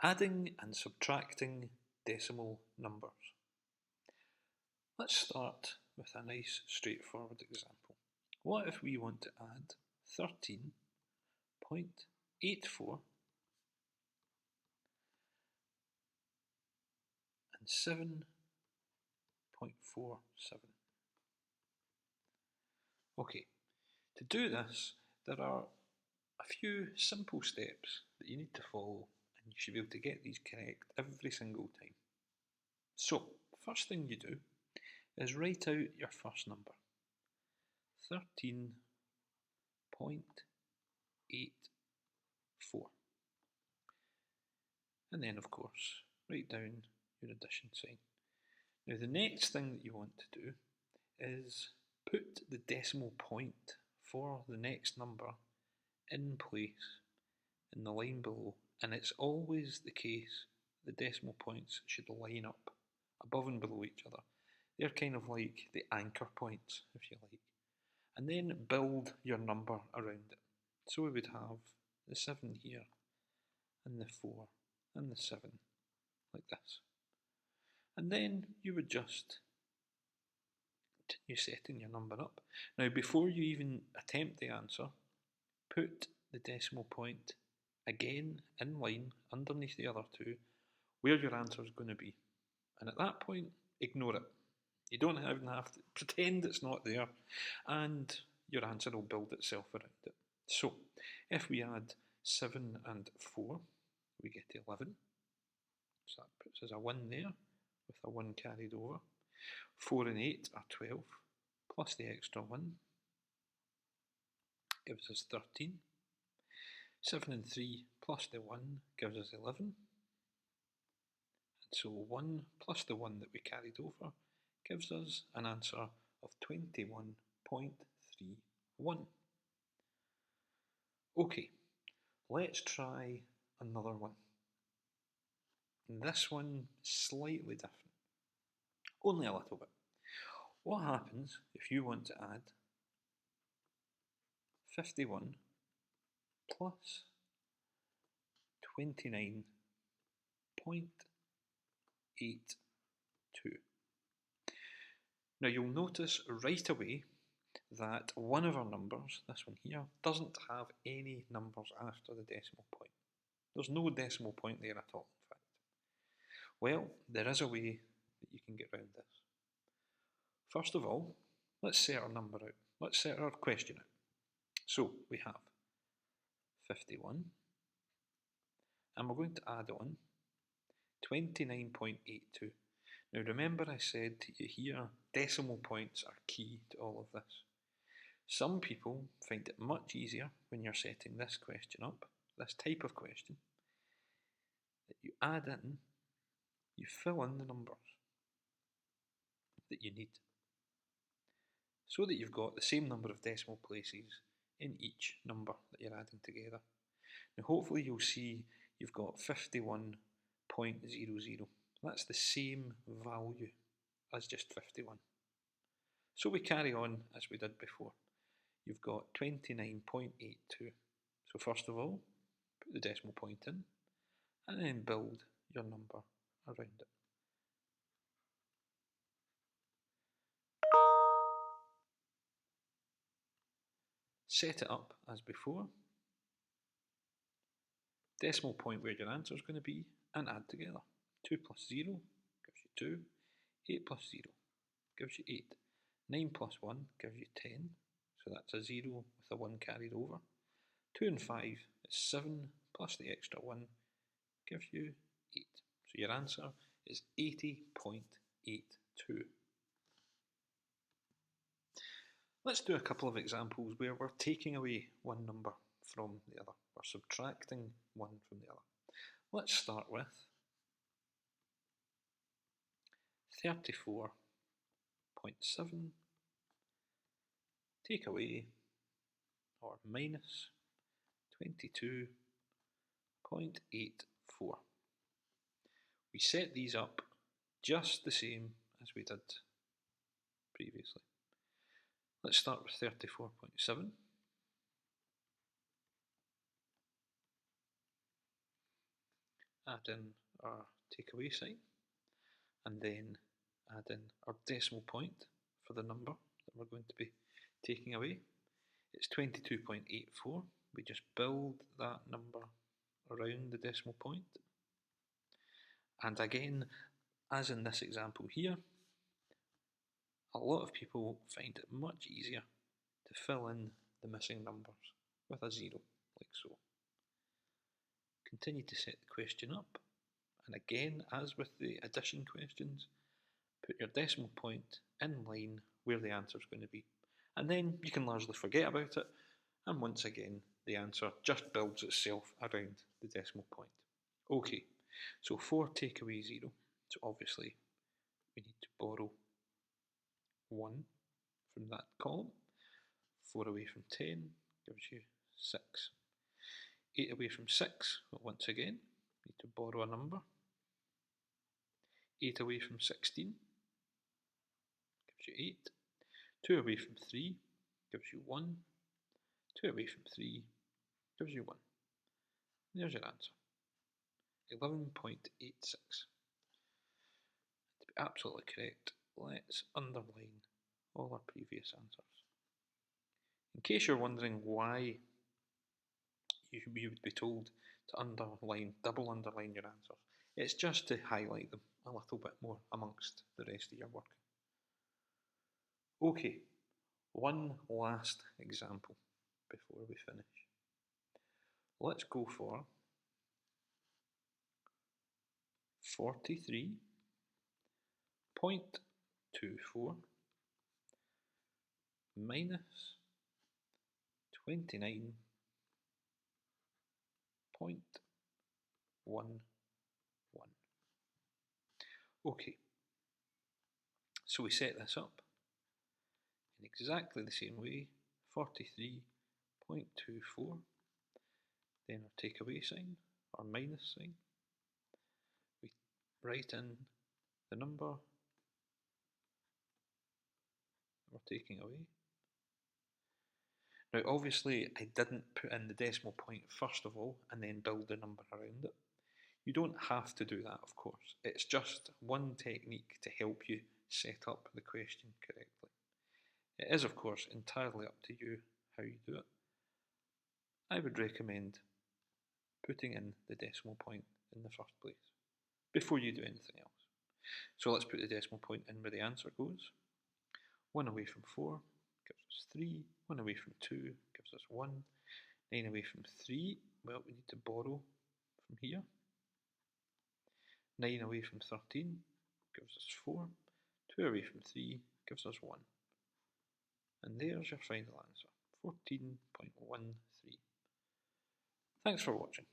Adding and subtracting decimal numbers. Let's start with a nice straightforward example. What if we want to add 13.84 and 7.47? Okay, to do this, there are a few simple steps that you need to follow, and you should be able to get these correct every single time. So, first thing you do is write out your first number, 13.84. And then, of course, write down your addition sign. Now, the next thing that you want to do is put the decimal point for the next number in place in the line below. And it's always the case the decimal points should line up above and below each other. They're kind of like the anchor points, if you like. And then build your number around it. So we would have the 7 here, and the 4, and the 7, like this. And then you would just continue setting your number up. Now, before you even attempt the answer, put the decimal point again in line underneath the other two, where your answer is going to be. And at that point, ignore it. You don't even have to pretend it's not there, and your answer will build itself around it. So, if we add 7 and 4, we get 11. So that puts us a 1 there, with a 1 carried over. 4 and 8 are 12, plus the extra 1 gives us 13. 7 and 3 plus the 1 gives us 11. And so 1 plus the 1 that we carried over gives us an answer of 21.31. Okay, let's try another one. And this one slightly different, only a little bit. What happens if you want to add 51 plus 29.82? Now you'll notice right away that one of our numbers, this one here, doesn't have any numbers after the decimal point. There's no decimal point there at all, in fact. Well, there is a way that you can get around this. First of all, let's set our number out. Let's set our question out. So we have 51, and we're going to add on 29.82. Now remember I said to you here, decimal points are key to all of this. Some people find it much easier when you're setting this question up, this type of question, that you add in, you fill in the numbers that you need, so that you've got the same number of decimal places in each number that you're adding together. Now hopefully you'll see you've got 51.00. That's the same value as just 51. So we carry on as we did before. You've got 29.82. So first of all, put the decimal point in, and then build your number around it. Set it up as before. Decimal point where your answer is going to be, and add together. 2 plus 0 gives you 2. 8 plus 0 gives you 8. 9 plus 1 gives you 10. So that's a 0 with a 1 carried over. 2 and 5 is 7, plus the extra 1 gives you 8. So your answer is 80.82. Let's do a couple of examples where we're taking away one number from the other. We're subtracting one from the other. Let's start with 34.7, take away, or minus 22.84. We set these up just the same as we did previously. Let's start with 34.7. add in our takeaway sign, and then add in our decimal point for the number that we're going to be taking away. It's 22.84. We just build that number around the decimal point. And again, as in this example here, a lot of people find it much easier to fill in the missing numbers with a 0, like so. Continue to set the question up, and again, as with the addition questions, put your decimal point in line where the answer is going to be. And then you can largely forget about it, and once again, the answer just builds itself around the decimal point. Okay, so 4 take away 0, so obviously we need to borrow 1 from that column. 4 away from 10 gives you 6. 8 away from 6, well, once again, need to borrow a number. 8 away from 16 gives you 8. 2 away from 3 gives you 1. 2 away from 3 gives you 1. There's your answer. 11.86. To be absolutely correct, let's underline all our previous answers. In case you're wondering why you would be told to double underline your answers, it's just to highlight them a little bit more amongst the rest of your work. Okay, one last example before we finish. Let's go for 43.24 minus 29.11. Okay, so we set this up in exactly the same way, 43.24, then our takeaway sign, our minus sign. We write in the number we're taking away. Now obviously I didn't put in the decimal point first of all and then build the number around it. You don't have to do that, of course. It's just one technique to help you set up the question correctly. It is, of course, entirely up to you how you do it. I would recommend putting in the decimal point in the first place before you do anything else. So let's put the decimal point in where the answer goes. 1 away from 4 gives us 3. 1 away from 2 gives us 1. 9 away from 3, well, we need to borrow from here. 9 away from 13 gives us 4. 2 away from 3 gives us 1. And there's your final answer, 14.13. Thanks for watching.